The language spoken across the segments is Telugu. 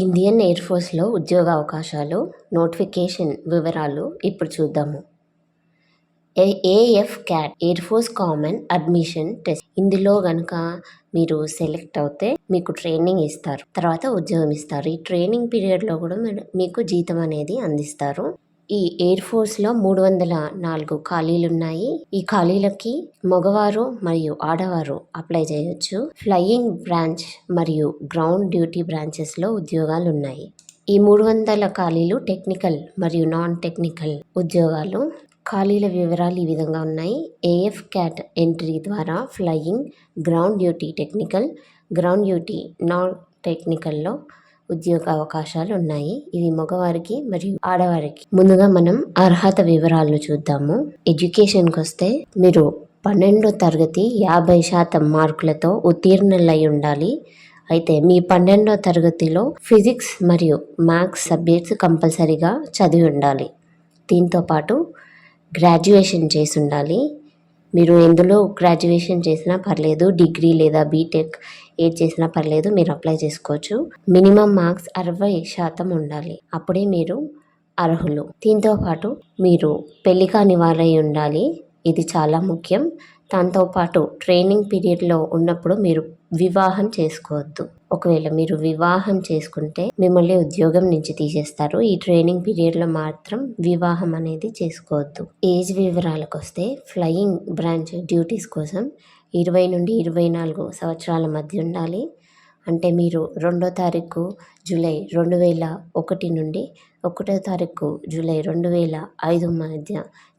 ఇండియన్ ఎయిర్ ఫోర్స్లో ఉద్యోగ అవకాశాలు నోటిఫికేషన్ వివరాలు ఇప్పుడు చూద్దాము. AF cat air force common admission test. ఇందులో కనుక మీరు సెలెక్ట్ అవుతే మీకు ట్రైనింగ్ ఇస్తారు, తర్వాత ఉద్యోగం ఇస్తారు. ఈ ట్రైనింగ్ పీరియడ్లో కూడా మీకు జీతం అనేది అందిస్తారు. ఈ ఎయిర్ ఫోర్స్లో 304 ఖాళీలు ఉన్నాయి. ఈ ఖాళీలకి మగవారు మరియు ఆడవారు అప్లై చేయొచ్చు. ఫ్లయింగ్ బ్రాంచ్ మరియు గ్రౌండ్ డ్యూటీ బ్రాంచెస్లో ఉద్యోగాలు ఉన్నాయి. ఈ 300 ఖాళీలు టెక్నికల్ మరియు నాన్ టెక్నికల్ ఉద్యోగాలు. ఖాళీల వివరాలు ఈ విధంగా ఉన్నాయి. ఏఎఫ్ క్యాట్ ఎంట్రీ ద్వారా flying, ground duty technical, ground duty non టెక్నికల్లో ఉద్యోగ అవకాశాలు ఉన్నాయి. ఇవి మగవారికి మరియు ఆడవారికి. ముందుగా మనం అర్హత వివరాలు చూద్దాము. ఎడ్యుకేషన్కి వస్తే మీరు 12వ తరగతి 50% మార్కులతో ఉత్తీర్ణులై ఉండాలి. అయితే మీ 12వ తరగతిలో ఫిజిక్స్ మరియు మ్యాథ్స్ సబ్జెక్ట్స్ కంపల్సరీగా చదివి ఉండాలి. దీంతో పాటు గ్రాడ్యుయేషన్ చేసి ఉండాలి. మీరు ఎందులో గ్రాడ్యుయేషన్ చేసినా పర్లేదు, డిగ్రీ లేదా బీటెక్ ఏది చేసినా పర్లేదు, మీరు అప్లై చేసుకోవచ్చు. మినిమం మార్క్స్ 60% ఉండాలి, అప్పుడే మీరు అర్హులు. దీంతో పాటు మీరు పెళ్లి కాని వారై ఉండాలి, ఇది చాలా ముఖ్యం. దాంతోపాటు ట్రైనింగ్ పీరియడ్లో ఉన్నప్పుడు మీరు వివాహం చేసుకోవద్దు. ఒకవేళ మీరు వివాహం చేసుకుంటే మిమ్మల్ని ఉద్యోగం నుంచి తీసేస్తారు. ఈ ట్రైనింగ్ పీరియడ్లో మాత్రం వివాహం అనేది చేసుకోవద్దు. ఏజ్ వివరాలకు వస్తే ఫ్లయింగ్ బ్రాంచ్ డ్యూటీస్ కోసం 20 నుండి 24 సంవత్సరాల మధ్య ఉండాలి. అంటే మీరు 2వ తారీఖు జూలై 2001 నుండి 1వ తారీఖు జూలై 2005 మధ్య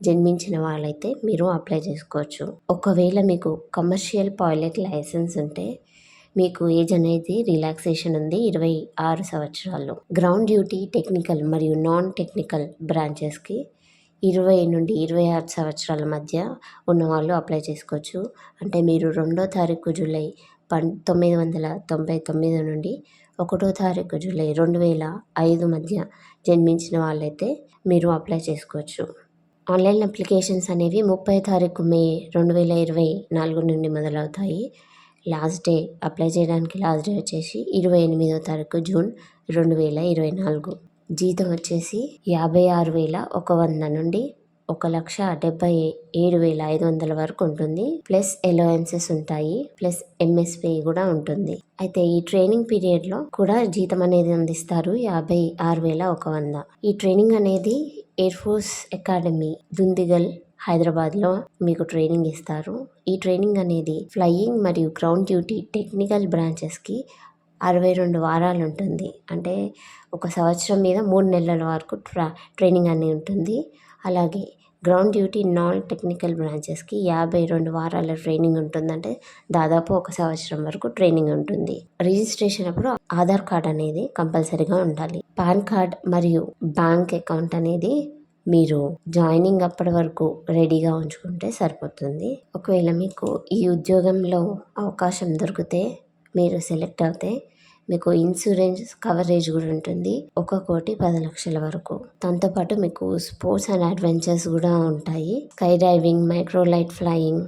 జన్మించిన వాళ్ళైతే మీరు అప్లై చేసుకోవచ్చు. ఒకవేళ మీకు కమర్షియల్ పైలట్ లైసెన్స్ ఉంటే మీకు ఏజ్ అనేది రిలాక్సేషన్ ఉంది, 26 సంవత్సరాలు. గ్రౌండ్ డ్యూటీ టెక్నికల్ మరియు నాన్ టెక్నికల్ బ్రాంచెస్కి 20 నుండి 26 సంవత్సరాల మధ్య ఉన్నవాళ్ళు అప్లై చేసుకోవచ్చు. అంటే మీరు 2వ తారీఖు జూలై 1999 నుండి 1వ తారీఖు జూలై 2005 మధ్య జన్మించిన వాళ్ళైతే మీరు అప్లై చేసుకోవచ్చు. ఆన్లైన్ అప్లికేషన్స్ అనేవి 30వ తారీఖు మే 2024 నుండి మొదలవుతాయి. లాస్ట్ డే అప్లై చేయడానికి లాస్ట్ డే వచ్చేసి 28వ తారీఖు జూన్ 2024. జీతం వచ్చేసి 56,100 నుండి 1,77,500 వరకు ఉంటుంది. ప్లస్ అలవెన్సెస్ ఉంటాయి, ప్లస్ ఎంఎస్పీ కూడా ఉంటుంది. అయితే ఈ ట్రైనింగ్ పీరియడ్లో కూడా జీతం అనేది అందిస్తారు, 56,100. ఈ ట్రైనింగ్ అనేది ఎయిర్ ఫోర్స్ అకాడమీ దుందిగల్ హైదరాబాద్లో మీకు ట్రైనింగ్ ఇస్తారు. ఈ ట్రైనింగ్ అనేది ఫ్లయింగ్ మరియు గ్రౌండ్ డ్యూటీ టెక్నికల్ బ్రాంచెస్కి 62 వారాలు ఉంటుంది. అంటే 1 సంవత్సరం మీద 3 నెలల వరకు ట్రైనింగ్ అనేది ఉంటుంది. అలాగే గ్రౌండ్ డ్యూటీ నాన్ టెక్నికల్ బ్రాంచెస్కి 52 వారాల ట్రైనింగ్ ఉంటుంది. అంటే దాదాపు 1 సంవత్సరం వరకు ట్రైనింగ్ ఉంటుంది. రిజిస్ట్రేషన్ అప్పుడు ఆధార్ కార్డ్ అనేది కంపల్సరీగా ఉండాలి. పాన్ కార్డ్ మరియు బ్యాంక్ అకౌంట్ అనేది మీరు జాయినింగ్ అప్పటి వరకు రెడీగా ఉంచుకుంటే సరిపోతుంది. ఒకవేళ మీకు ఈ ఉద్యోగంలో అవకాశం దొరికితే, మీరు సెలెక్ట్ అవుతే మీకు ఇన్సూరెన్స్ కవరేజ్ కూడా ఉంటుంది, 1,10,00,000 వరకు. దాంతోపాటు మీకు స్పోర్ట్స్ అండ్ అడ్వెంచర్స్ కూడా ఉంటాయి. Sky diving, microlight flying,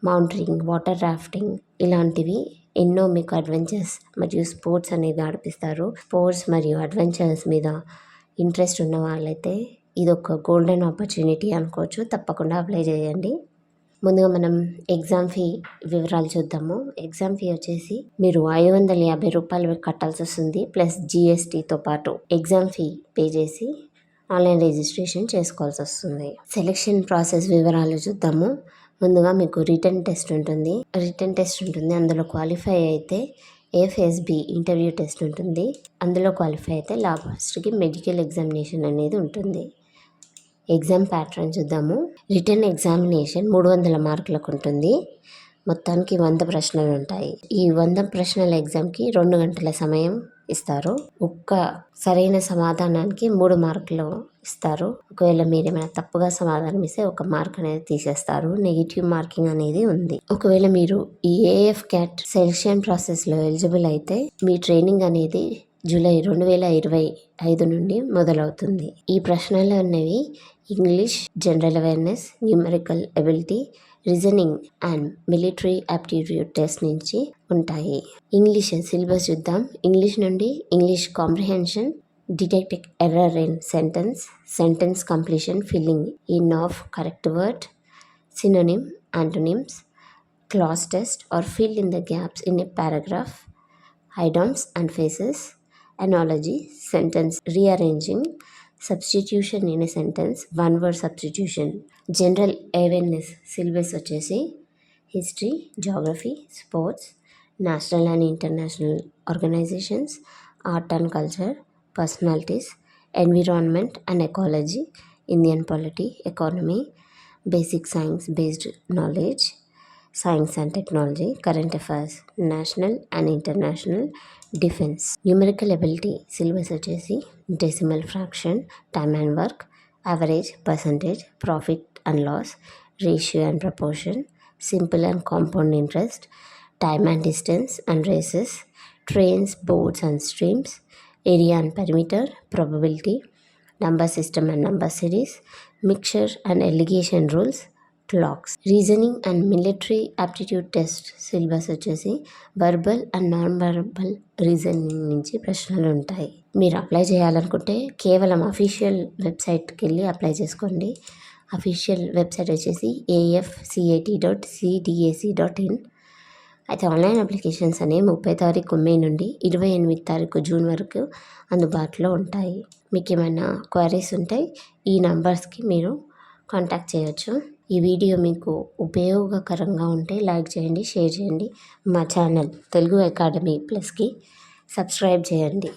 mountaineering, water rafting ఇలాంటివి ఎన్నో మీకు అడ్వెంచర్స్ మరియు స్పోర్ట్స్ అనేది ఆడిపిస్తారు. స్పోర్ట్స్ మరియు అడ్వెంచర్స్ మీద ఇంట్రెస్ట్ ఉన్న వాళ్ళైతే ఇది ఒక గోల్డెన్ ఆపర్చునిటీ అనుకోవచ్చు. తప్పకుండా అప్లై చేయండి. ముందుగా మనం ఎగ్జామ్ ఫీ వివరాలు చూద్దాము. ఎగ్జామ్ ఫీ వచ్చేసి మీరు 550 రూపాయలు కట్టాల్సి వస్తుంది, ప్లస్ జిఎస్టీతో పాటు ఎగ్జామ్ ఫీ పే చేసి ఆన్లైన్ రిజిస్ట్రేషన్ చేసుకోవాల్సి వస్తుంది. సెలెక్షన్ ప్రాసెస్ వివరాలు చూద్దాము. ముందుగా మీకు రిటన్ టెస్ట్ ఉంటుంది. అందులో క్వాలిఫై అయితే ఎఫ్ఎస్బి ఇంటర్వ్యూ టెస్ట్ ఉంటుంది. అందులో క్వాలిఫై అయితే లాస్ట్కి మెడికల్ ఎగ్జామినేషన్ అనేది ఉంటుంది. ఎగ్జామ్ ప్యాటర్న్ చూద్దాము. రిటన్ ఎగ్జామినేషన్ 300 మార్కులకు ఉంటుంది. మొత్తానికి 100 ప్రశ్నలు ఉంటాయి. ఈ 100 ప్రశ్నల ఎగ్జామ్కి 2 గంటల సమయం ఇస్తారు. ఒక్క సరైన సమాధానానికి 3 మార్కులు ఇస్తారు. ఒకవేళ మీరు ఏమైనా తప్పుగా సమాధానం ఇస్తే 1 మార్క్ అనేది తీసేస్తారు. నెగిటివ్ మార్కింగ్ అనేది ఉంది. ఒకవేళ మీరు ఈ ఏఎఫ్ క్యాట్ సెలక్షన్ ప్రాసెస్లో ఎలిజిబుల్ అయితే మీ ట్రైనింగ్ అనేది జూలై 2025 నుండి మొదలవుతుంది. ఈ ప్రశ్నలు అనేవి English, general awareness, numerical ability, reasoning and military aptitude test నుంచి ఉంటాయి. ఇంగ్లీష్ సిలబస్ చూద్దాం. ఇంగ్లీష్ నుండి English comprehension, detect error in sentence completion, filling in of correct word, synonym, antonyms, clause test or fill in the gaps in a paragraph, idioms and phrases, analogy, sentence rearranging, substitution in a sentence, one word substitution. General awareness syllabus వచ్చేసి history, geography, sports, national and international organizations, art and culture, personalities, environment and ecology, Indian polity, economy, basic science based knowledge, science and technology, current affairs, national and international, defense. Numerical ability syllabus వచ్చేసి decimal fraction, time and work, average, percentage, profit and loss, ratio and proportion, simple and compound interest, time and distance and races, trains, boards and streams, area and perimeter, probability, number system and number series, mixture and allegation rules, clocks. Reasoning and military aptitude test syllabus వచ్చేసి verbal and non verbal reasoning నుంచి ప్రశ్నలు ఉంటాయి. మీరు అప్లై చేయాలనుకుంటే కేవలం అఫీషియల్ వెబ్సైట్కి వెళ్ళి అప్లై చేసుకోండి. అఫీషియల్ వెబ్సైట్ వచ్చేసి afcat.cdac.in. అయితే ఆన్లైన్ అప్లికేషన్స్ అనేవి 30 తారీఖు మే నుండి 28 తారీఖు జూన్ వరకు అందుబాటులో ఉంటాయి. మీకు ఏమైనా క్వైరీస్ ఉంటే ఈ నంబర్స్కి మీరు కాంటాక్ట్ చేయొచ్చు. ఈ వీడియో మీకు ఉపయోగకరంగా ఉంటే లైక్ చేయండి, షేర్ చేయండి. మా ఛానల్ తెలుగు అకాడమీ ప్లస్కి సబ్స్క్రైబ్ చేయండి.